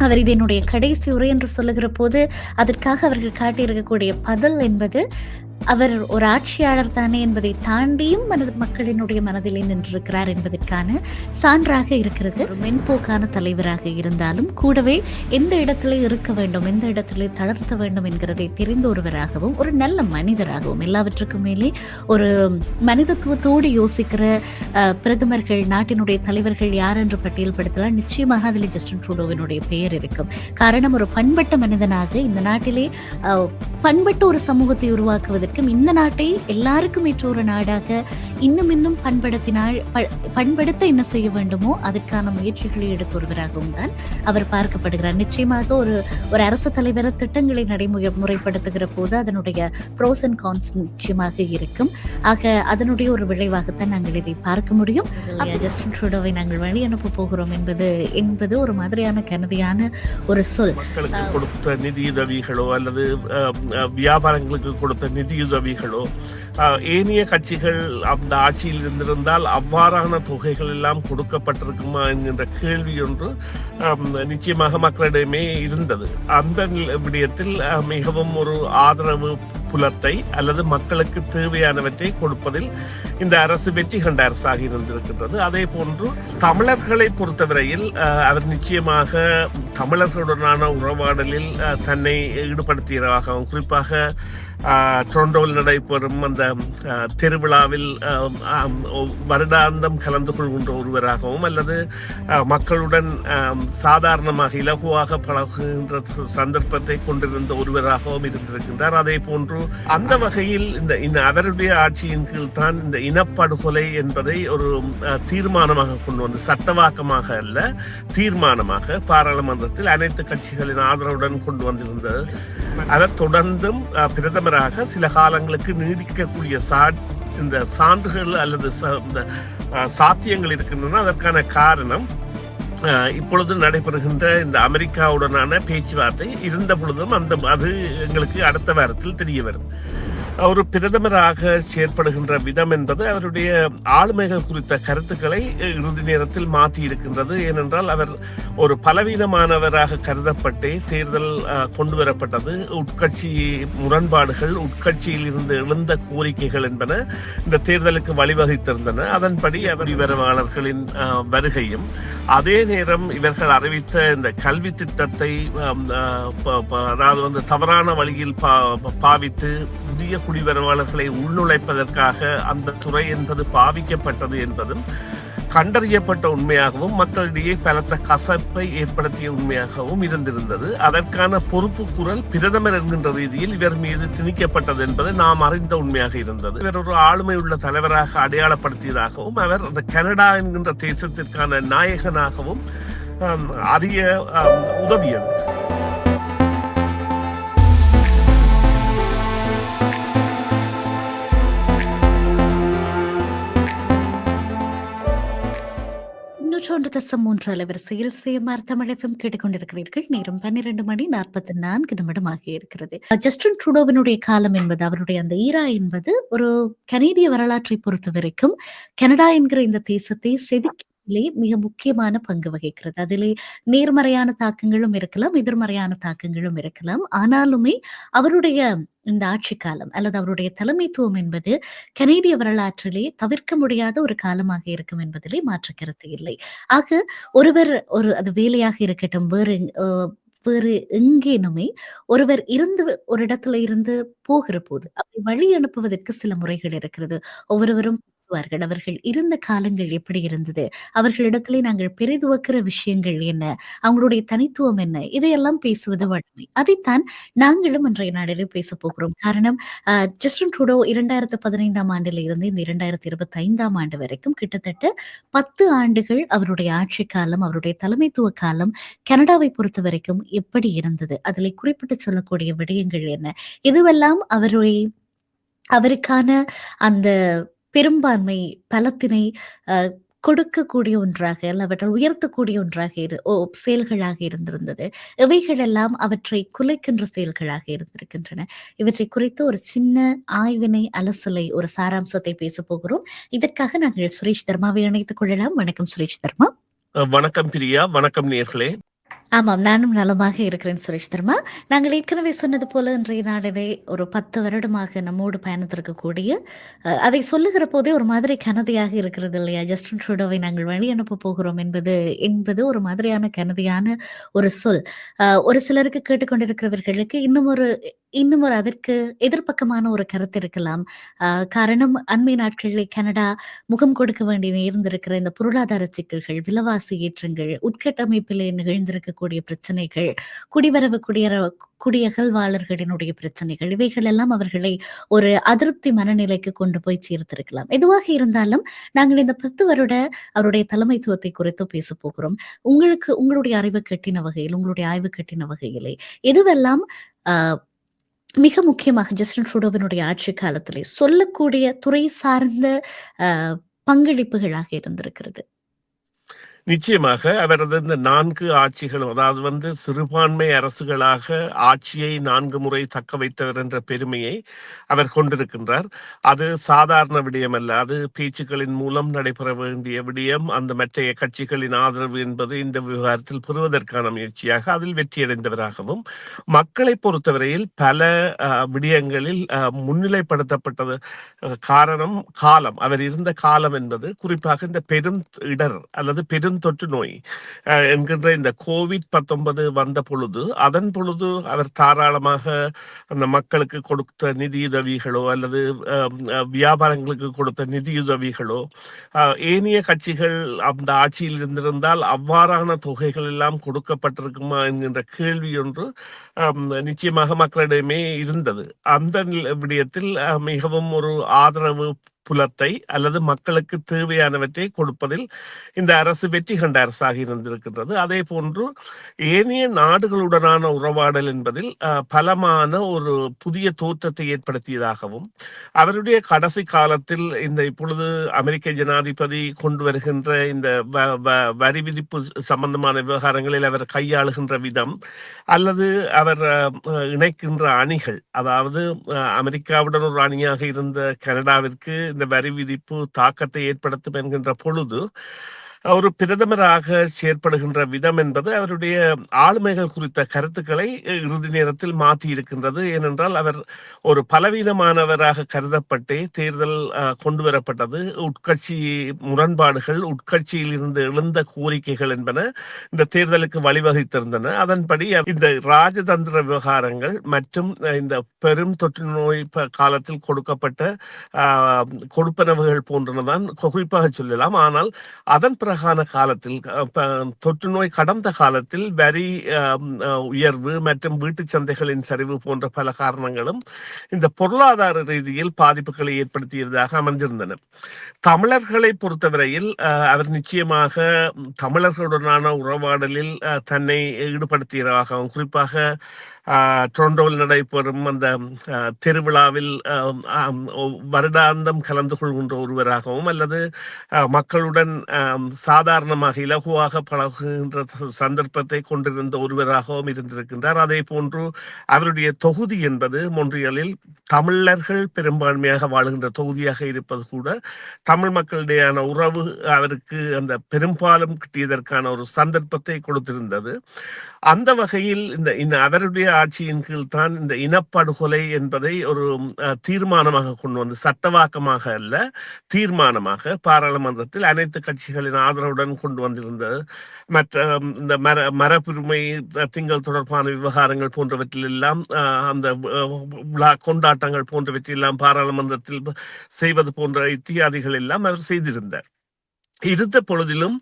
அவர் இது என்னுடைய கடைசி உரை என்று சொல்லுகிற போது அதற்காக அவர்கள் காட்டியிருக்கக்கூடிய பதில் என்பது அவர் ஒரு ஆட்சியாளர் தானே என்பதை தாண்டியும் மக்களினுடைய மனதிலே நின்றிருக்கிறார் என்பதற்கான சான்றாக இருக்கிறது. ஒரு மென்போக்கான தலைவராக இருந்தாலும் கூடவே எந்த இடத்திலே இருக்க வேண்டும், எந்த இடத்திலே தளர்த்த வேண்டும் என்கிறதை தெரிந்த ஒருவராகவும் ஒரு நல்ல மனிதராகவும் எல்லாவற்றுக்கும் மேலே ஒரு மனிதத்துவத்தோடு யோசிக்கிற பிரதமர்கள், நாட்டினுடைய தலைவர்கள் யார் என்று பட்டியல்படுத்தலாம். நிச்சயமாக அதில் ஜஸ்டின் ட்ரூடோவினுடைய பெயர் இருக்கும். காரணம், ஒரு பண்பட்ட மனிதனாக இந்த நாட்டிலே பண்பட்ட ஒரு சமூகத்தை உருவாக்குவதற்கு, இந்த நாட்டை எல்லாருக்கும் ஏற்ற ஒரு நாடாக இன்னும் பண்படுத்த என்ன செய்ய வேண்டுமோ அதற்கான முயற்சிகளை எடுத்து வருவராகவும் தான் அவர் பார்க்கப்படுகிறார். நிச்சயமாக ஒரு அரசு தலைவர் திட்டங்களை நடைமுறைப்படுத்துகிற போது அதனுடைய ப்ரோஸ் அண்ட் கான்ஸ் நிச்சயமாக இருக்கும். ஆக அதனுடைய ஒரு விளைவாகத்தான் நாங்கள் இதை பார்க்க முடியும். ஜஸ்டின் ட்ரூடோவை நாங்கள் வழி அனுப்ப போகிறோம் என்பது ஒரு மாதிரியான கனதியான ஒரு சொல். கொடுத்த நிதியுதவிகளோ அல்லது வியாபாரங்களுக்கு கொடுத்த நிதியுதவிகளோ ஏனைய கட்சிகள் அந்த ஆட்சியில் இருந்திருந்தால் அவ்வாறான தொகைகள் எல்லாம் கொடுக்கப்பட்டிருக்குமா என்கின்ற கேள்வி ஒன்று நிச்சயமாக மக்களிடமே இருந்தது. அந்த விடயத்தில் மிகவும் ஒரு ஆதரவு புலத்தை அல்லது மக்களுக்கு தேவையானவற்றை கொடுப்பதில் இந்த அரசு வெற்றி கண்ட அரசாக இருந்திருக்கின்றது. அதே போன்று தமிழர்களை பொறுத்தவரையில் அவர் நிச்சயமாக தமிழர்களுடனான உறவாடலில் தன்னை ஈடுபடுத்தியதாகவும், குறிப்பாக டொரண்டோவில் நடைபெறும் அந்த திருவிழாவில் வருடாந்தம் கலந்து கொள்கின்ற ஒருவராகவும் அல்லது மக்களுடன் சாதாரணமாக இலகுவாக பழகுகின்ற சந்தர்ப்பத்தை கொண்டிருந்த ஒருவராகவும் இருந்திருக்கின்றார். அதே போன்று அந்த வகையில் இந்த அவருடைய ஆட்சியின் கீழ் தான் இந்த இனப்படுகொலை என்பதை ஒரு தீர்மானமாக கொண்டு வந்து, சட்டவாக்கமாக அல்ல தீர்மானமாக பாராளுமன்றத்தில் அனைத்து கட்சிகளின் ஆதரவுடன் கொண்டு வந்திருந்தது. அவர் தொடர்ந்தும் பிரதமராக சில காலங்களுக்கு நீடிக்கக்கூடிய இந்த சான்றுகள் அல்லது சாத்தியங்கள் இருக்கின்றன. அதற்கான காரணம் இப்பொழுது நடைபெறுகின்ற இந்த அமெரிக்காவுடனான பேச்சுவார்த்தை இருந்த பொழுதும் அது எங்களுக்கு அடுத்த வாரத்தில் தெரிய வரும். ஒரு பிரதமராக செயற்படுகின்ற விதம் என்பது அவருடைய ஆளுமைகள் குறித்த கருத்துக்களை இறுதி நேரத்தில் மாற்றி இருக்கின்றது. ஏனென்றால் அவர் ஒரு பலவீனமானவராக கருதப்பட்டே தேர்தல் கொண்டு வரப்பட்டது. உட்கட்சி முரண்பாடுகள், உட்கட்சியில் இருந்து எழுந்த கோரிக்கைகள் என்பன இந்த தேர்தலுக்கு வழிவகுத்திருந்தன. அதன்படி அவர் விவரவாளர்களின் வருகையும், அதே நேரம் இவர்கள் அறிவித்த இந்த கல்வி திட்டத்தை அதாவது தவறான வழியில் பாவித்து புதிய குடிவரவாளர்களை உள்நுழைப்பதற்காக அந்த துறை என்பது பாவிக்கப்பட்டது என்பதும் கண்டறியப்பட்ட உண்மையாகவும் மக்களிடையே பலத்த கசப்பை ஏற்படுத்திய உண்மையாகவும் இருந்திருந்தது. அதற்கான பொறுப்பு குரல் பிரதமர் என்கின்ற ரீதியில் இவர் மீது திணிக்கப்பட்டது என்பது நாம் அறிந்த உண்மையாக இருந்தது. இவர் ஒரு ஆளுமை உள்ள தலைவராக அடையாளப்படுத்தியதாகவும், அவர் அந்த கனடா என்கின்ற தேசத்திற்கான நாயகனாகவும் அறிய உதவியது. அலைவரிசையில் CMR தமிழ் FM கேட்டுக்கொண்டிருக்கிறீர்கள். நேரம் 12:44 ஆகியிருக்கிறது. ஜஸ்டின் ட்ரூடோவினுடைய காலம் என்பது, அவருடைய அந்த ஈரா என்பது ஒரு கனேடிய வரலாற்றை பொறுத்த வரைக்கும் கனடா என்கிற இந்த தேசத்தை செதுக்கிலே மிக முக்கியமான பங்கு வகிக்கிறது. அதிலே நேர்மறையான தாக்கங்களும் இருக்கலாம், எதிர்மறையான தாக்கங்களும் இருக்கலாம். ஆனாலுமே அவருடைய இந்த ஆட்சி காலம் அல்லது அவருடைய தலைமைத்துவம் என்பது கனேடிய வரலாற்றிலே தவிர்க்க முடியாத ஒரு காலமாக இருக்கும் என்பதிலே மாற்று கருத்து இல்லை. ஆக அது வேலையாக இருக்கட்டும், வேறு எங்கேனுமே ஒருவர் ஒரு இடத்துல இருந்து போகிற போது அப்படி வழி அனுப்புவதற்கு சில முறைகள் இருக்கிறது. ஒவ்வொருவரும் பேசுவார்கள், அவர்கள் இருந்த காலங்கள் எப்படி இருந்தது, அவர்களிடத்திலே நாங்கள் பெரிதுவக்கிற விஷயங்கள் என்ன, அவங்களுடைய தனித்துவம் என்ன, இதையெல்லாம் பேசுவது வழமை. அதைத்தான் நாங்களும் இன்றைய நாளிலே பேச போகிறோம். காரணம், ஜஸ்டின் ட்ரூடோ 2015 ஆண்டில் இருந்து இந்த 2025 ஆண்டு வரைக்கும் கிட்டத்தட்ட 10 ஆண்டுகள் அவருடைய ஆட்சி காலம், அவருடைய தலைமைத்துவ காலம் கனடாவை பொறுத்த வரைக்கும் எப்படி இருந்தது, அதில் குறிப்பிட்டு சொல்லக்கூடிய விடயங்கள் என்ன, இதுவெல்லாம் அவருக்கான அந்த பெரும்பான்மை பலத்தினை கொடுக்கக்கூடிய ஒன்றாக, அல்லவற்றால் உயர்த்தக்கூடிய ஒன்றாக செயல்களாக இருந்திருந்தது. இவைகள் எல்லாம் அவற்றை குலைக்கின்ற செயல்களாக இருந்திருக்கின்றன. இவற்றை குறித்து ஒரு சின்ன ஆய்வினை, அலசலை, ஒரு சாராம்சத்தை பேச போகிறோம். இதற்காக நாங்கள் சுரேஷ் தர்மாவை இணைத்துக் கொள்ளலாம். வணக்கம் சுரேஷ் தர்மா. வணக்கம் பிரியா. வணக்கம் நேயர்களே. ஆமாம். நானும் நலமாக இருக்கிறேன் சுரேஷ் தர்மா. நாங்கள் ஏற்கனவே சொன்னது போல இன்றைய நாளிலே ஒரு 10 வருடமாக நம்மோடு பயணித்திருக்கக்கூடிய, அதை சொல்லுகிற போதே ஒரு மாதிரி கனதியாக இருக்கிறது இல்லையா? ஜஸ்டின் ட்ரூடோவை நாங்கள் வழி அனுப்பப் போகிறோம் என்பது என்பது ஒரு மாதிரியான கனதியான ஒரு சொல். ஒரு சிலருக்கு கேட்டுக்கொண்டிருக்கிறவர்களுக்கு இன்னும் ஒரு அதற்கு எதிர்ப்பக்கமான ஒரு கருத்து இருக்கலாம். காரணம் அண்மை நாட்களிலே கனடா முகம் கொடுக்க வேண்டி நேர்ந்திருக்கிற இந்த பொருளாதார சிக்கல்கள், விலைவாசி ஏற்றங்கள், உட்கட்டமைப்பிலே நிகழ்ந்திருக்கக்கூடிய பிரச்சனைகள், குடிவரவு குடியகல்வாளர்களினுடைய பிரச்சனைகள், இவைகள் எல்லாம் அவர்களை ஒரு அதிருப்தி மனநிலைக்கு கொண்டு போய் சேர்த்திருக்கலாம். எதுவாக இருந்தாலும், நாங்கள் இந்த 10 வருட அவருடைய தலைமைத்துவத்தை குறித்து பேசப் போகிறோம். உங்களுடைய அறிவு கெட்டின வகையில், உங்களுடைய ஆய்வு கெட்டின வகையிலே, எதுவெல்லாம் அ மிக முக்கியமாக ஜஸ்டின் ட்ரூடோவினுடைய ஆட்சி காலத்திலே சொல்லக்கூடிய துறை சார்ந்த அ பங்களிப்புகளாக இருந்திருக்கிறது. நிச்சயமாக அவரது இந்த 4 ஆட்சிகளும், அதாவது சிறுபான்மை அரசுகளாக ஆட்சியை 4 முறை தக்க வைத்தவர் என்ற பெருமையை அவர் கொண்டிருக்கின்றார். அது சாதாரண விடயம் அல்ல. அது பேச்சுக்களின் மூலம் நடைபெற வேண்டிய விடயம். அந்த மற்றைய கட்சிகளின் ஆதரவு என்பது இந்த விவகாரத்தில் பெறுவதற்கான முயற்சியாக அதில் வெற்றியடைந்தவராகவும், மக்களை பொறுத்தவரையில் பல விடயங்களில் முன்னிலைப்படுத்தப்பட்டது. காரணம் காலம். அவர் இருந்த காலம் என்பது குறிப்பாக இந்த பெரும் இடர் அல்லது பெருந்தொற்று நோய் என்கின்ற இந்த கோவிட்-19 வந்த பொழுது, அதன் பொழுது அவர் தாராளமாக அந்த மக்களுக்கு கொடுத்த நிதியுதவிகளோ அல்லது வியாபாரங்களுக்கு கொடுத்த நிதியுதவிகளோ, ஏனைய கட்சிகள் அந்த ஆட்சியில் இருந்திருந்தால் அவ்வாறான தொகைகள் எல்லாம் கொடுக்கப்பட்டிருக்குமா என்கின்ற கேள்வி ஒன்று நிச்சயமாக மக்களிடமே இருந்தது. அந்த விடயத்தில் மிகவும் ஒரு ஆதரவு புலத்தை அல்லது மக்களுக்கு தேவையானவற்றை கொடுப்பதில் இந்த அரசு வெற்றி கண்ட அரசாக இருந்திருக்கின்றது. அதே போன்று ஏனைய நாடுகளுடனான உறவாடல் என்பதில் பலமான ஒரு புதிய தோற்றத்தை ஏற்படுத்தியதாகவும், அவருடைய கடைசி காலத்தில் இந்த இப்பொழுது அமெரிக்க ஜனாதிபதி கொண்டு வருகின்ற இந்த வரி விதிப்பு சம்பந்தமான விவகாரங்களில் அவர் கையாளுகின்ற விதம் அல்லது அவர் இணைக்கின்ற அணிகள், அதாவது அமெரிக்காவுடன் ஒரு அணியாக இருந்த கனடாவிற்கு இந்த வரி விதிப்பு தாக்கத்தை ஏற்படுத்தும் என்கின்ற பொழுது ஒரு பிரதமராக செயற்படுகின்ற விதம் என்பது அவருடைய ஆளுமைகள் குறித்த கருத்துக்களை இறுதி நேரத்தில் மாற்றி இருக்கின்றது. ஏனென்றால் அவர் ஒரு பலவீனமானவராக கருதப்பட்டே தேர்தல் கொண்டு வரப்பட்டது. உட்கட்சி முரண்பாடுகள், உட்கட்சியில் இருந்து எழுந்த கோரிக்கைகள் என்பன இந்த தேர்தலுக்கு வழிவகுத்திருந்தன. அதன்படி இந்த ராஜதந்திர விவகாரங்கள் மற்றும் இந்த பெரும் தொற்று நோய் காலத்தில் கொடுக்கப்பட்ட கொடுப்பனவுகள் போன்றனதான் குறிப்பாக சொல்லலாம். ஆனால் அதன் பிறகான காலத்தில் தொற்று நோய் கடந்த காலத்தில் வரி உயர்வு மற்றும் வீட்டு சந்தைகளின் சரிவு போன்ற பல காரணங்களும் இந்த பொருளாதார ரீதியில் பாதிப்புகளை ஏற்படுத்தியதாக அமைந்திருந்தன. தமிழர்களை பொறுத்தவரையில் அவர் நிச்சயமாக தமிழர்களுடனான உறவாடலில் தன்னை ஈடுபடுத்தியதாகவும், குறிப்பாக டொரண்டோவில் நடைபெறும் அந்த திருவிழாவில் வருடாந்தம் கலந்து கொள்கின்ற ஒருவராகவும் அல்லது மக்களுடன் சாதாரணமாக இலகுவாக பழகுகின்ற சந்தர்ப்பத்தை கொண்டிருந்த ஒருவராகவும் இருந்திருக்கின்றார். அதே போன்று அவருடைய தொகுதி என்பது மொன்றியலில் தமிழர்கள் பெரும்பான்மையாக வாழுகின்ற தொகுதியாக இருப்பது கூட தமிழ் மக்களிடையான உறவு அவருக்கு அந்த பெரும்பாலும் கிட்டியதற்கான ஒரு சந்தர்ப்பத்தை கொடுத்திருந்தது. அந்த வகையில் இந்த அவருடைய ஆட்சியின் கீழ் தான் இந்த இனப்படுகொலை என்பதை ஒரு தீர்மானமாக கொண்டு வந்து, சட்டவாக்கமாக அல்ல தீர்மானமாக பாராளுமன்றத்தில் அனைத்து கட்சிகளின் ஆதரவுடன் கொண்டு வந்திருந்தது. மற்ற இந்த மரபுரிமை திங்கள் தொடர்பான விவகாரங்கள் போன்றவற்றில் எல்லாம் அந்த விழா கொண்டாட்டங்கள் போன்றவற்றெல்லாம் பாராளுமன்றத்தில் செய்வது போன்ற இத்தியாதிகள் எல்லாம் அவர் செய்திருந்தார். இருந்த பொழுதிலும்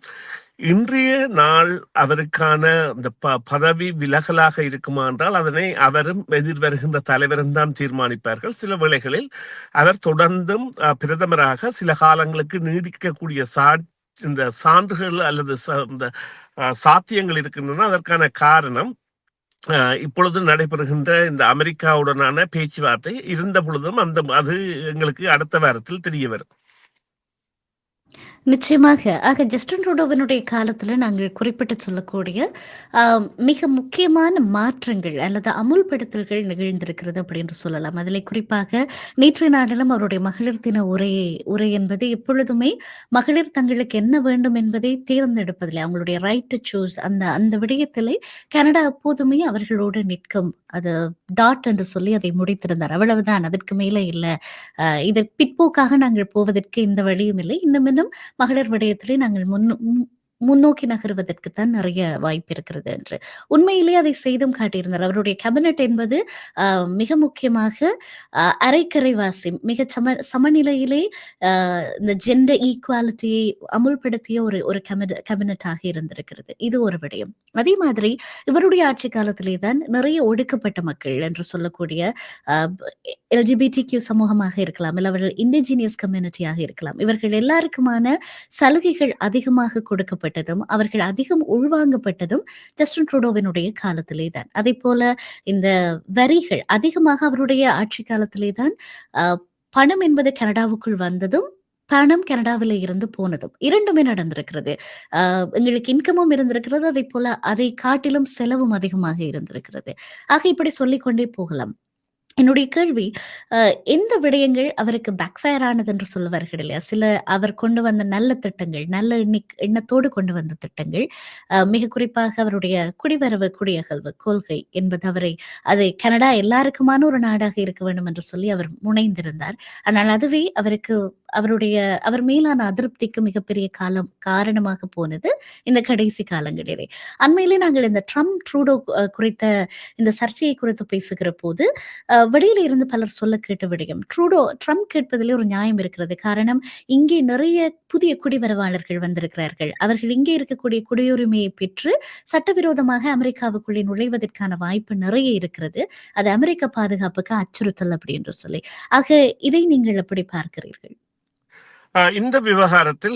இன்றைய நாள் அவருக்கான இந்த பதவி விலகலாக இருக்குமா என்றால் அதனை அவரும் எதிர்வருகின்ற தலைவரும் தான் தீர்மானிப்பார்கள். சில வேளைகளில் அவர் தொடர்ந்தும் பிரதமராக சில காலங்களுக்கு நீடிக்கக்கூடிய இந்த சான்றுகள் அல்லது இந்த சாத்தியங்கள் இருக்கின்றன. அதற்கான காரணம் இப்பொழுது நடைபெறுகின்ற இந்த அமெரிக்காவுடனான பேச்சுவார்த்தை இருந்த பொழுதும் அது எங்களுக்கு அடுத்த வாரத்தில் தெரிய வரும். நிச்சயமாக. ஆக ஜஸ்டின் ட்ரூடோவினுடைய காலத்தில நாங்கள் குறிப்பிட்டு சொல்லக்கூடிய அ மிக முக்கியமான மாற்றங்கள் அல்லது அமுல்படுத்தல்கள் நிகழ்ந்திருக்கிறது அப்படின்னு சொல்லலாம். அதிலே குறிப்பாக நேற்றைய நாளிலும் அவருடைய மகளிர் தின உரை என்பது எப்பொழுதுமே மகளிர் தங்களுக்கு என்ன வேண்டும் என்பதை தேர்ந்தெடுப்பதிலே அவங்களுடைய ரைட் டூ சூஸ் அந்த அந்த விடயத்திலே கனடா எப்போதுமே அவர்களோடு நிற்கும். அது டாட் என்று சொல்லி அதை முடித்திருந்தார். அவ்வளவுதான். அதற்கு மேலே இல்ல. இது பிற்போக்காக நாங்கள் போவதற்கு எந்த வழியும் இல்லை. இன்னும் இன்னும் மகளிர் விடயத்திலே நாங்கள் முன்னோக்கி நகர்வதற்கு தான் நிறைய வாய்ப்பு இருக்கிறது என்று. உண்மையிலேயே அதை செய்தும் காட்டியிருந்தார். அவருடைய கேபினட் என்பது அ மிக முக்கியமாக அரைக்கரைவாசி மிக சமநிலையிலே இந்த ஜெண்டர் ஈக்வாலிட்டியை அமுல்படுத்திய ஒரு ஒரு கேபினட்டாக இருந்திருக்கிறது. இது ஒரு விடயம். அதே மாதிரி இவருடைய ஆட்சி காலத்திலே தான் நிறைய ஒடுக்கப்பட்ட மக்கள் என்று சொல்லக்கூடிய அ எல்ஜிபிடிக்யூ சமூகமாக இருக்கலாம், இல்ல அவர்கள் இண்டிஜினியஸ் கம்யூனிட்டியாக இருக்கலாம். இவர்கள் எல்லாருக்குமான சலுகைகள் அதிகமாக கொடுக்கப்பட்டதும், அவர்கள் அதிகம் உள்வாங்கப்பட்டதும் ஜஸ்டின் ட்ரூடோவினுடைய காலத்திலே தான். அதேபோல இந்த வரிகள் அதிகமாக அவருடைய ஆட்சி காலத்திலே தான் அ பணம் என்பது கனடாவுக்குள் வந்ததும், பணம் கனடாவில இருந்து போனதும் 2மே நடந்திருக்கிறது. அ எங்களுக்கு இன்கமும் இருந்திருக்கிறது. அதேபோல அதை காட்டிலும் செலவும் அதிகமாக இருந்திருக்கிறது. ஆக இப்படி சொல்லிக்கொண்டே போகலாம். என்னுடைய கேள்வி, அ எந்த விடயங்கள் அவருக்கு பேக்ஃபயர் ஆனது என்று சொல்லுவார்கள் இல்லையா? சில அவர் கொண்டு வந்த நல்ல திட்டங்கள், நல்ல எண்ணத்தோடு கொண்டு வந்த திட்டங்கள், மிக குறிப்பாக அவருடைய குடிவரவு, குடியகல்வு கொள்கை என்பது அதை கனடா எல்லாருக்குமான ஒரு நாடாக இருக்க வேண்டும் என்று சொல்லி அவர் முனைந்திருந்தார். ஆனால் அதுவே அவர் மீதான அதிருப்திக்கு மிகப்பெரிய காரணமாக போனது இந்த கடைசி காலங்களிலே. அண்மையிலே நாங்கள் இந்த ட்ரூடோ குறித்த இந்த சர்ச்சையை குறித்து பேசுகிற போது, வெளியில இருந்து பலர் சொல்ல கேட்ட விடயம். ட்ரம்ப் கேட்பதிலே ஒரு நியாயம் இருக்கிறது. காரணம், இங்கே நிறைய புதிய குடிவரவாளர்கள் வந்திருக்கிறார்கள். அவர்கள் இங்கே இருக்கக்கூடிய குடியுரிமையை பெற்று சட்டவிரோதமாக அமெரிக்காவுக்குள்ளே நுழைவதற்கான வாய்ப்பு நிறைய இருக்கிறது. அது அமெரிக்க பாதுகாப்புக்கு அச்சுறுத்தல் அப்படி என்று சொல்லி. ஆக இதை நீங்கள் எப்படி பார்க்கிறீர்கள்? இந்த விவகாரத்தில்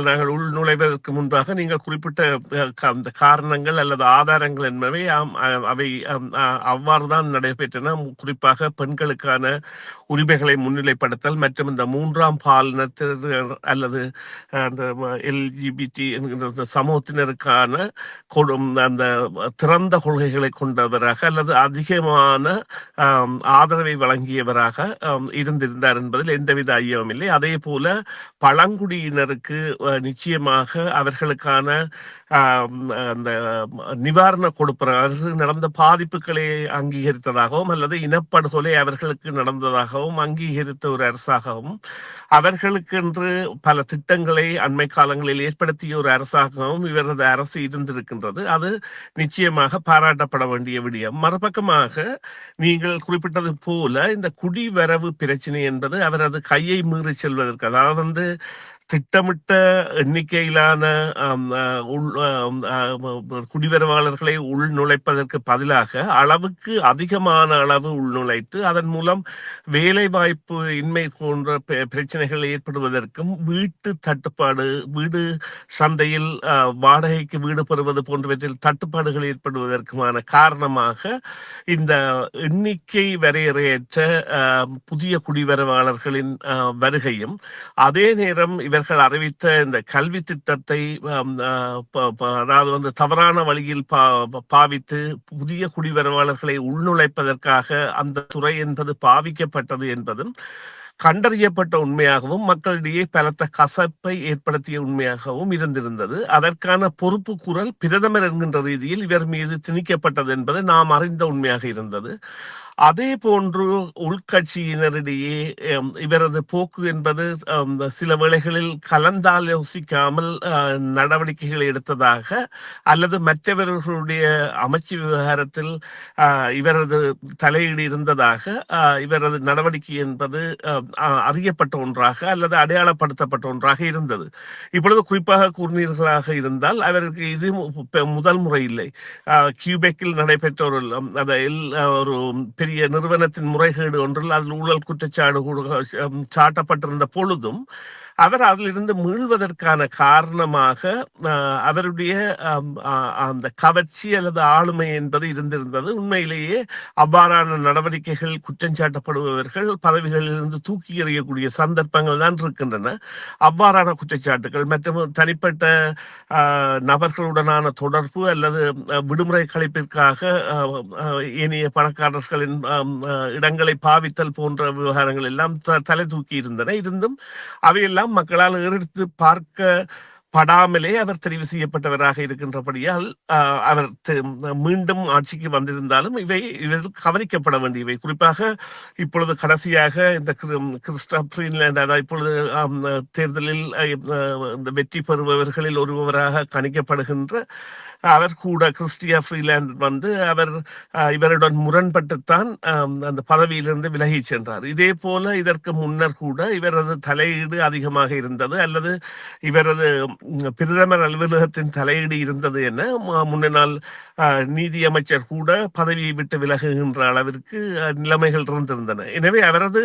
நாங்கள் உள் நுழைவதற்கு முன்பாக நீங்கள் குறிப்பிட்ட அந்த காரணங்கள் அல்லது ஆதாரங்கள் என்பவை அவை அவ்வாறுதான் நடைபெற்றன. குறிப்பாக பெண்களுக்கான உரிமைகளை முன்னிலைப்படுத்தல் மற்றும் இந்த 3ஆம் பாலினத்தினர் அல்லது அந்த எல்ஜிபிடி என்கிற சமூகத்தினருக்கான அந்த திறந்த கொள்கைகளை கொண்டவராக அல்லது அதிகமான ஆதரவை வழங்கியவராக இருந்திருந்தார் என்பதில் எந்தவித ஐயமும் இல்லை. அதே போல பழங்குடியினருக்கு நிச்சயமாக அவர்களுக்கான அந்த நிவாரணம் கொடுப்பவர்கள் நடந்த பாதிப்புகளை அங்கீகரித்ததாகவும் அல்லது இனப்படுகொலை அவர்களுக்கு நடந்ததாகவும் அங்கீகரித்த ஒரு அரசாகவும், அவர்களுக்கென்று பல திட்டங்களை அண்மை காலங்களில் ஏற்படுத்திய ஒரு அரசாகவும் இவரது அரசு இருந்திருக்கின்றது. அது நிச்சயமாக பாராட்டப்பட வேண்டிய விடயம். மறுபக்கமாக நீங்கள் குறிப்பிட்டது போல இந்த குடிவரவு பிரச்சனை என்பது அவரது கையை மீறி செல்வதற்கு, அதாவது திட்டமிட்ட எண்ணிக்கையிலான குடிவரவாளர்களை உள்நுழைப்பதற்கு பதிலாக அளவுக்கு அதிகமான அளவு உள்நுழைத்து அதன் மூலம் வேலை வாய்ப்பு இன்மை போன்ற பிரச்சனைகள் ஏற்படுவதற்கும், வீட்டு தட்டுப்பாடு, வீடு சந்தையில் வாடகைக்கு வீடு பெறுவது போன்றவற்றில் தட்டுப்பாடுகள் ஏற்படுவதற்குமான காரணமாக இந்த எண்ணிக்கை வரையறையற்ற புதிய குடிவரவாளர்களின் வருகையும், அதே நேரம் இவர்கள் அறிவித்த இந்த கல்வி திட்டத்தை அதாவது தவறான வழியில் பாவித்து புதிய குடிவரவாளர்களை உள்நுழைப்பதற்காக அந்த துறை என்பது பாவிக்கப்பட்டது என்பதும் கண்டறியப்பட்ட உண்மையாகவும் மக்களிடையே பலத்த கசப்பை ஏற்படுத்திய உண்மையாகவும் இருந்திருந்தது. அதற்கான பொறுப்பு கூறல் பிரதமர் என்கின்ற ரீதியில் இவர் மீது திணிக்கப்பட்டது என்பது நாம் அறிந்த உண்மையாக இருந்தது. அதே போன்று உள்கட்சியினரிடையே இவரது போக்கு என்பது சில வேளைகளில் கலந்தாலோசிக்காமல் நடவடிக்கைகளை எடுத்ததாக அல்லது மற்றவர்களுடைய அமைச்சு விவகாரத்தில் இவரது தலையீடு இருந்ததாக இவரது நடவடிக்கை என்பது அறியப்பட்ட ஒன்றாக அல்லது அடையாளப்படுத்தப்பட்ட ஒன்றாக இருந்தது. இப்பொழுது குறிப்பாக கூறினீர்களாக இருந்தால் அவருக்கு இது முதல் முறை இல்லை. கியூபெக்கில் நடைபெற்ற ஒரு பெரிய நிறுவனத்தின் முறைகேடு ஒன்றில் அதில் ஊழல் குற்றச்சாட்டு சாட்டப்பட்டிருந்த பொழுதும் அவர் அதிலிருந்து மீள்வதற்கான காரணமாக அவருடைய அந்த கவர்ச்சி அல்லது ஆளுமை என்பது இருந்திருந்தது. உண்மையிலேயே அவ்வாறான நடவடிக்கைகள் குற்றஞ்சாட்டப்படுபவர்கள் பதவிகளிலிருந்து தூக்கி எறியக்கூடிய சந்தர்ப்பங்கள் தான் இருக்கின்றன. அவ்வாறான குற்றச்சாட்டுகள் மற்றும் தனிப்பட்ட நபர்களுடனான தொடர்பு அல்லது விடுமுறை கழிப்பிற்காக ஏனைய பணக்காரர்களின் இடங்களை பாவித்தல் போன்ற விவகாரங்கள் எல்லாம் தலை தூக்கி இருந்தும் அவையெல்லாம் மக்களால் எடுத்து படாமலே அவர் தெரிவு செய்யப்பட்டவராக இருக்கின்றபடியால் அவர் மீண்டும் ஆட்சிக்கு வந்திருந்தாலும் இவை கவனிக்கப்பட வேண்டியவை. குறிப்பாக இப்பொழுது கடைசியாக இந்த கிறிஸ்டா ஃப்ரீலாண்ட், அதாவது இப்பொழுது தேர்தலில் இந்த வெற்றி பெறுபவர்களில் ஒருவராக கணிக்கப்படுகின்ற அவர் கூட கிறிஸ்டியா ஃப்ரீலாண்ட் வந்து அவர் இவருடன் முரண்பட்டுத்தான் அந்த பதவியிலிருந்து விலகி சென்றார். இதே போல இதற்கு முன்னர் கூட இவரது தலையீடு அதிகமாக இருந்தது அல்லது இவரது பிரதமர் அலுவலகத்தின் தலையீடு இருந்தது என முன்னாள் நீதி அமைச்சர் கூட பதவியை விட்டு விலகுகின்ற அளவிற்கு நிலைமைகள் இருந்திருந்தன. எனவே அவரது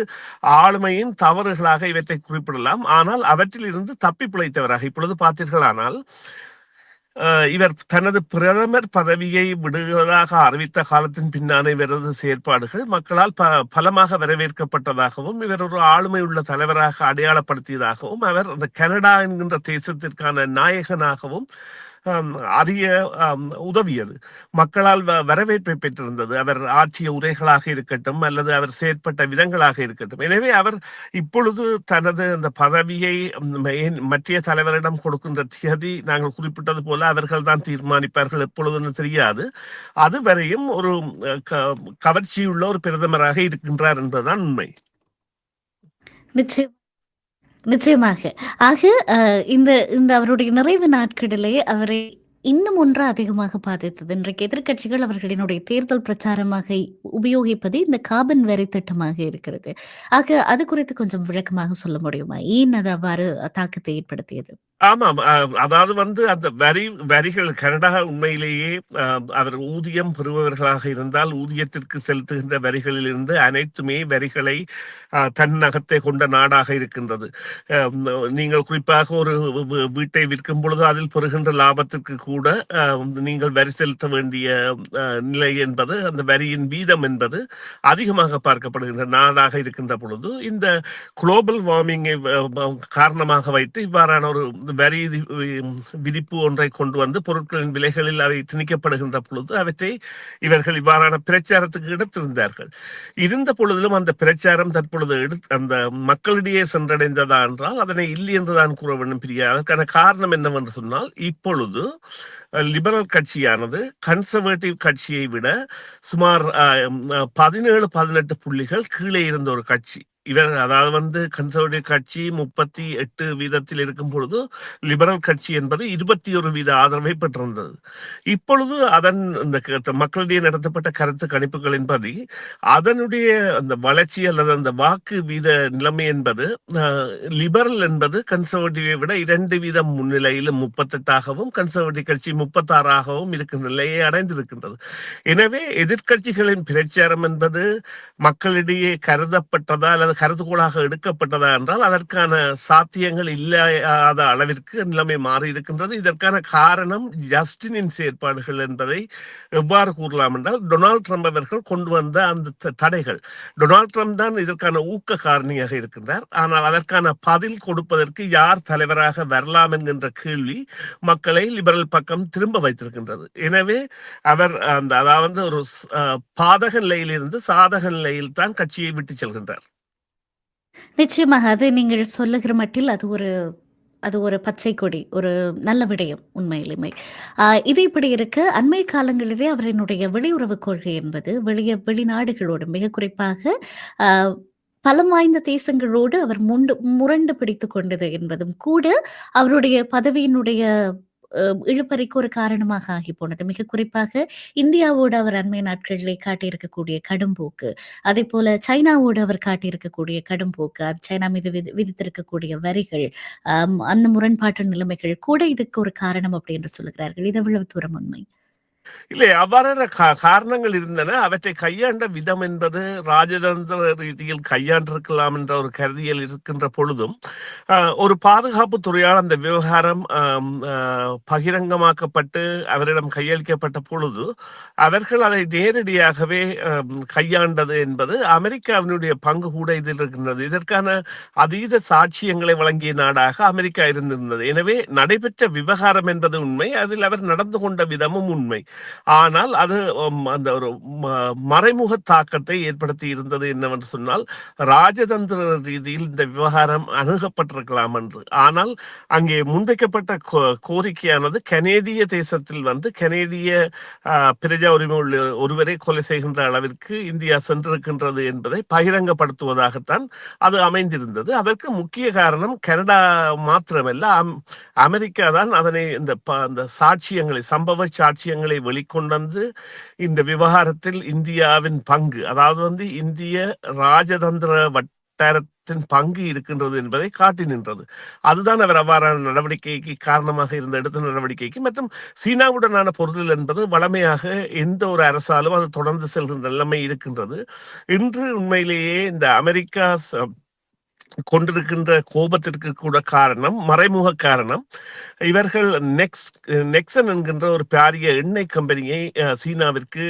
ஆளுமையின் தவறுகளாக இவற்றை குறிப்பிடலாம். ஆனால் அவற்றில் இருந்து தப்பி பிழைத்தவராக இப்பொழுது பார்த்தீர்களானால் இவர் தனது பிரதமர் பதவியை விடுவதாக அறிவித்த காலத்தின் பின்னான இவரது செயற்பாடுகள் மக்களால் பலமாக வரவேற்கப்பட்டதாகவும் இவர் ஒரு ஆளுமை உள்ள தலைவராக அடையாளப்படுத்தியதாகவும் அவர் அந்த கனடா என்கின்ற தேசத்திற்கான நாயகனாகவும் அதிக உதவியது. மக்களால் வரவேற்பை பெற்றிருந்தது. அவர் ஆற்றிய உரைகளாக இருக்கட்டும் அல்லது அவர் செயற்பட்ட விதங்களாக இருக்கட்டும். எனவே அவர் இப்பொழுது தனது அந்த பதவியை மத்திய தலைவரிடம் கொடுக்கின்ற திகதி நாங்கள் குறிப்பிட்டது போல அவர்கள் தான் தீர்மானிப்பார்கள் எப்பொழுதுன்னு தெரியாது. அதுவரையும் ஒரு கவர்ச்சியுள்ள ஒரு பிரதமராக இருக்கின்றார் என்பதுதான் உண்மை. நிச்சயமாக. ஆக இந்த இந்த அவருடைய நிறைவு நாட்களிலே அவரை இன்னும் ஒன்று அதிகமாக பாதித்தது. இன்றைக்கு எதிர்க்கட்சிகள் அவர்களினுடைய தேர்தல் பிரச்சாரமாக உபயோகிப்பது இந்த கார்பன் வரி திட்டமாக இருக்கிறது. ஆக அது குறித்து கொஞ்சம் விளக்கமாக சொல்ல முடியுமா? ஏன் அது அவ்வாறு தாக்கத்தை ஏற்படுத்தியது? ஆமாம். அதாவது வந்து அந்த வரிகள் கனடா உண்மையிலேயே அவர் ஊதியம் பெறுபவர்களாக இருந்தால் ஊதியத்திற்கு செலுத்துகின்ற வரிகளில் இருந்து அனைத்துமே வரிகளை தன்னகத்தை கொண்ட நாடாக இருக்கின்றது. நீங்கள் குறிப்பாக ஒரு வீட்டை விற்கும் பொழுது அதில் பெறுகின்ற லாபத்திற்கு கூட நீங்கள் வரி செலுத்த வேண்டிய நிலை என்பது அந்த வரியின் வீதம் என்பது அதிகமாக பார்க்கப்படுகின்ற நாடாக இருக்கின்ற பொழுது இந்த குளோபல் வார்மிங்கை காரணமாக வைத்து இவ்வாறான ஒரு வரி விதிப்பு ஒன்றை கொண்டு வந்து பொருட்களின் விலைகளில் அவை திணிக்கப்படுகின்ற பொழுது அவற்றை இவர்கள் இவ்வாறான பிரச்சாரத்துக்கு எடுத்திருந்தார்கள். இருந்த பொழுதிலும் அந்த பிரச்சாரம் தற்பொழுது அந்த மக்களிடையே சென்றடைந்ததா என்றால் அதனை இல்லை என்றுதான் கூற வேண்டும். பிரியா அதற்கான காரணம் என்னவென்று சொன்னால் இப்பொழுது லிபரல் கட்சியானது கன்சர்வேட்டிவ் கட்சியை விட சுமார் 17-18 புள்ளிகள் கீழே இருந்த ஒரு கட்சி. இவர் அதாவது வந்து கன்சர்வேட்டிவ் கட்சி 38% இருக்கும் பொழுது லிபரல் கட்சி என்பது 21% ஆதரவை பெற்றிருந்தது. இப்பொழுது அதன் இந்த மக்களிடையே நடத்தப்பட்ட கருத்து கணிப்புகளின்படி அதனுடைய அந்த வளர்ச்சி அல்லது அந்த வாக்கு வீத நிலைமை என்பது லிபரல் என்பது கன்சர்வேட்டிவை விட 2% முன்னிலையிலும் 38ஆகவும் கன்சர்வேட்டிவ் கட்சி 36ஆகவும் இருக்கும் நிலையை அடைந்திருக்கின்றது. எனவே எதிர்கட்சிகளின் பிரச்சாரம் என்பது மக்களிடையே கருதப்பட்டதா அல்லது கருதுகோளாக எடுக்கப்பட்டதா என்றால் அதற்கான சாத்தியங்கள் இல்லாத அளவிற்கு நிலைமை மாறி இருக்கின்றது. இதற்கான காரணம் ஜஸ்டினின் செயற்பாடுகள் என்பதை எவ்வாறு கூறலாம் என்றால் டொனால்ட் ட்ரம்ப் அவர்கள் கொண்டு வந்த அந்த தடைகள். டொனால்ட் ட்ரம்ப் தான் இதற்கான ஊக்க காரணியாக இருக்கின்றார். ஆனால் அதற்கான பதில் கொடுப்பதற்கு யார் தலைவராக வரலாம் என்கின்ற கேள்வி மக்களை லிபரல் பக்கம் திரும்ப வைத்திருக்கின்றது. எனவே அவர் அதாவது ஒரு பாதக நிலையில் இருந்து சாதக நிலையில் தான் கட்சியை விட்டு செல்கின்றார். நிச்சயமாக. அது நீங்கள் சொல்லுகிற மட்டில் அது ஒரு பச்சை கொடி. ஒரு நல்ல விடயம் உண்மையிலுமே. இது இப்படி இருக்க, அண்மை காலங்களிலே அவரினுடைய வெளியுறவு கொள்கை என்பது வெளிநாடுகளோடு மிக குறிப்பாக அ பலம் வாய்ந்த தேசங்களோடு அவர் முரண்டு பிடித்துக் கொண்டது என்பதும் கூட அவருடைய பதவியினுடைய இழுபறிக்கு ஒரு காரணமாக ஆகி போனது. மிக குறிப்பாக இந்தியாவோடு அவர் அண்மை நாட்களிலே காட்டியிருக்கக்கூடிய கடும்போக்கு, அதேபோல சைனாவோடு அவர் காட்டியிருக்கக்கூடிய கடும்போக்கு, சைனா மீது விதித்திருக்கக்கூடிய வரிகள், அந்த முரண்பாட்டு நிலைமைகள் கூட இதுக்கு ஒரு காரணம் அப்படி என்று சொல்லுகிறார்கள். இது எவ்வளவு தூரம் உண்மை? இல்லை, அவ்வாறான காரணங்கள் இருந்தன. அவற்றை கையாண்ட விதம் என்பது ராஜதந்திர ரீதியில் கையாண்டிருக்கலாம் என்ற ஒரு கருதியல் இருக்கின்ற பொழுதும், ஒரு பாதுகாப்பு துறையால் அந்த விவகாரம் பகிரங்கமாக்கப்பட்டு அவரிடம் கையளிக்கப்பட்ட பொழுது அவர்கள் அதை நேரடியாகவே கையாண்டது என்பது அமெரிக்காவினுடைய பங்கு கூட இதில் இருக்கின்றது. இதற்கான அதீத சாட்சியங்களை வழங்கிய நாடாக அமெரிக்கா இருந்திருந்தது. எனவே நடைபெற்ற விவகாரம் என்பது உண்மை, அதில் அவர் நடந்து கொண்ட விதமும் உண்மை. ஆனால் அது அந்த ஒரு மறைமுக தாக்கத்தை ஏற்படுத்தி இருந்தது என்னவென்று சொன்னால், ராஜதந்திர ரீதியில் இந்த விவகாரம் அணுகப்பட்டிருக்கலாம் என்று. ஆனால் அங்கே முன்வைக்கப்பட்ட கோரிக்கையானது கனேடிய தேசத்தில் வந்து கனேடிய பிரஜா உரிமை உள்ள ஒருவரை கொலை செய்கின்ற அளவிற்கு இந்தியா சென்றிருக்கின்றது என்பதை பகிரங்கப்படுத்துவதாகத்தான் அது அமைந்திருந்தது. அதற்கு முக்கிய காரணம் கனடா மாத்திரமல்ல, அமெரிக்கா தான் அதனை இந்த சாட்சியங்களை, சம்பவ சாட்சியங்களை வெளிக்கொண்டு வந்து இந்த விவகாரத்தில் இந்தியாவின் பங்கு, அதாவது வந்து இந்திய ராஜதந்திர வட்டாரத்தின் பங்கு இருக்கின்றது என்பதை காட்டி நின்றது. அதுதான் அவர் அவ்வாறான நடவடிக்கைக்கு காரணமாக இருந்த எடுத்த நடவடிக்கைக்கு. மற்றும் சீனாவுடனான பொருள் என்பது வளமையாக எந்த ஒரு அரசாலும் அது தொடர்ந்து செல்கின்ற நிலைமை இருக்கின்றது. இன்று உண்மையிலேயே இந்த அமெரிக்கா கொண்டிருக்கின்ற கோபத்திற்கு கூட காரணம், மறைமுக காரணம், இவர்கள் நெக்சன் என்கின்ற ஒரு பாரிய எண்ணெய் கம்பெனியை சீனாவிற்கு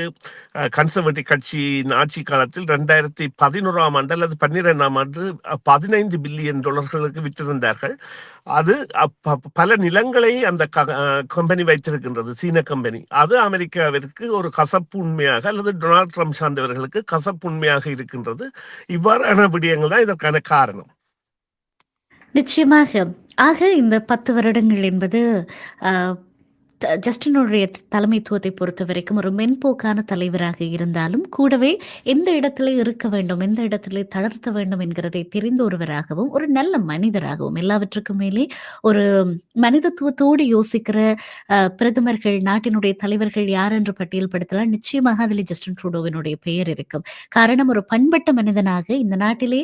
கன்சர்வேட்டிவ் கட்சியின் ஆட்சி காலத்தில் 2011 ஆண்டு அல்லது 12ஆம் ஆண்டு $15 பில்லியன் விற்றிருந்தார்கள். அது பல நிலங்களை அந்த கம்பெனி வைத்திருக்கின்றது, சீன கம்பெனி. அது அமெரிக்காவிற்கு ஒரு கசப்பு உண்மையாக, அல்லது டொனால்ட் ட்ரம்ப் சார்ந்தவர்களுக்கு கசப்பு உண்மையாக இருக்கின்றது. இவ்வாறான விடயங்கள் தான் இதற்கான காரணம். நிச்சயமாக. ஆக இந்த 10 வருடங்கள் என்பது ஜஸ்டினுடைய தலைமைத்துவத்தை பொறுத்த வரைக்கும் ஒரு மென்போக்கான தலைவராக இருந்தாலும், கூடவே எந்த இடத்துல இருக்க வேண்டும், எந்த இடத்துல தளர்த்த வேண்டும் என்கிறதை தெரிந்த ஒருவராகவும், ஒரு நல்ல மனிதராகவும், எல்லாவற்றுக்கும் மேலே ஒரு மனிதத்துவத்தோடு யோசிக்கிற பிரதமர்கள், நாட்டினுடைய தலைவர்கள் யார் என்று பட்டியல்படுத்தலாம். நிச்சயமாக அதில் ஜஸ்டின் ட்ரூடோவினுடைய பெயர் இருக்கும். காரணம், ஒரு பண்பட்ட மனிதனாக இந்த நாட்டிலே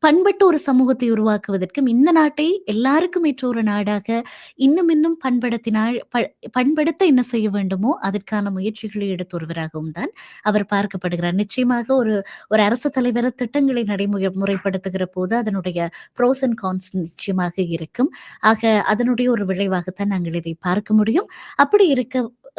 பண்பட்ட ஒரு சமூகத்தை உருவாக்குவதற்கும், இந்த நாட்டை எல்லாருக்கும் ஏற்ற ஒரு நாடாக இன்னும் பண்படுத்த என்ன செய்ய வேண்டுமோ அதற்கான முயற்சிகளை எடுத்த ஒருவராகவும் தான் அவர் பார்க்கப்படுகிறார். நிச்சயமாக ஒரு அரசு தலைவர் திட்டங்களை நடைமுறைப்படுத்துகிற போது அதனுடைய ப்ரோஸ் அண்ட் கான்ஸ் நிச்சயமாக இருக்கும். ஆக அதனுடைய ஒரு விளைவாகத்தான் நாங்கள் இதை பார்க்க முடியும்.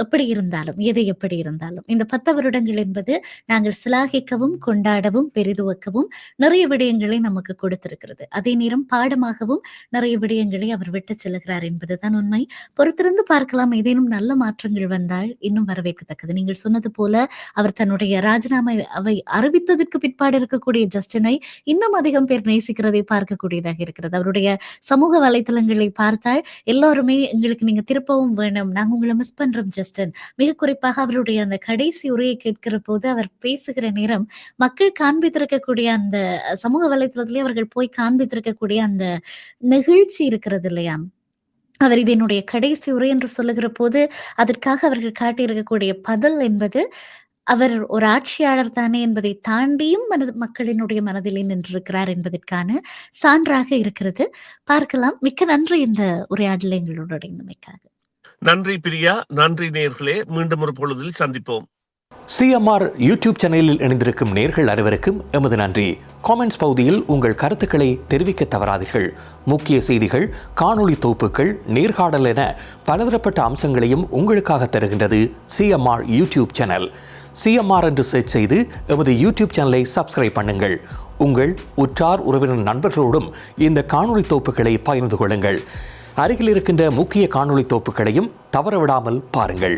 எப்படி இருந்தாலும், எது எப்படி இருந்தாலும், இந்த 10 வருடங்கள் என்பது நாங்கள் சிலாகிக்கவும், கொண்டாடவும், பெரிதுவக்கவும் நிறைய விடயங்களை நமக்கு கொடுத்திருக்கிறது. அதே நேரம் பாடமாகவும் நிறைய விடயங்களை அவர் விட்டு செல்கிறார் என்பதுதான் உண்மை. பொறுத்திருந்து பார்க்கலாம். ஏதேனும் நல்ல மாற்றங்கள் வந்தால் இன்னும் வரவேற்கத்தக்கது. நீங்கள் சொன்னது போல அவர் தன்னுடைய ராஜினாமாவை அறிவித்ததற்கு பிற்பாடு இருக்கக்கூடிய ஜஸ்டினை இன்னும் அதிகம் பேர் நேசிக்கிறதை பார்க்கக்கூடியதாக இருக்கிறது. அவருடைய சமூக வலைத்தளங்களை பார்த்தால் எல்லாருமே எங்களுக்கு நீங்க திருப்பவும் வேணும், நாங்க உங்களை மிஸ் பண்றோம் ஜஸ்டின். மிக குறிப்பாக அவருடைய அந்த கடைசி உரையை கேட்கிற போது அவர் பேசுகிற நேரம், மக்கள் காண்பித்திருக்கக்கூடிய அந்த சமூக வலைத்தளத்திலே அவர்கள் போய் காண்பித்திருக்கக்கூடிய அந்த நெகிழ்ச்சி இருக்கிறது இல்லையா, அவர் இது என்னுடைய கடைசி உரை என்று சொல்லுகிற போது அதற்காக அவர்கள் காட்டியிருக்கக்கூடிய பதில் என்பது, அவர் ஒரு ஆட்சியாளர் தானே என்பதை தாண்டியும் மக்களினுடைய மனதிலே நின்றிருக்கிறார் என்பதற்கான சான்றாக இருக்கிறது. பார்க்கலாம். மிக்க நன்றி இந்த உரையாடலை எங்களோடு இணைந்தமைக்காக. நன்றி பிரியா, நன்றி நேயர்களே. மீண்டும் ஒரு பொழுதில் சந்திப்போம். சிஎம்ஆர் யூடியூப் சேனலில் இணைந்திருக்கும் நேயர்கள் அனைவருக்கும் எமது நன்றி. காமெண்ட்ஸ் பகுதியில் உங்கள் கருத்துக்களை தெரிவிக்க தவறாதீர்கள். முக்கிய செய்திகள், காணொளி தொகுப்புகள், நேர்காணல் என பலதரப்பட்ட அம்சங்களையும் உங்களுக்காக தருகின்றது சிஎம்ஆர் யூடியூப் சேனல். சிஎம்ஆர் என்று சர்ச் செய்து எமது யூடியூப் சேனலை சப்ஸ்கிரைப் பண்ணுங்கள். உங்கள் உற்றார் உறவினர் நண்பர்களோடும் இந்த காணொளி தொகுப்புகளை பகிர்ந்து கொள்ளுங்கள். அருகில் இருக்கின்ற முக்கிய காணொளி தொகுப்புகளையும் தவறவிடாமல் பாருங்கள்.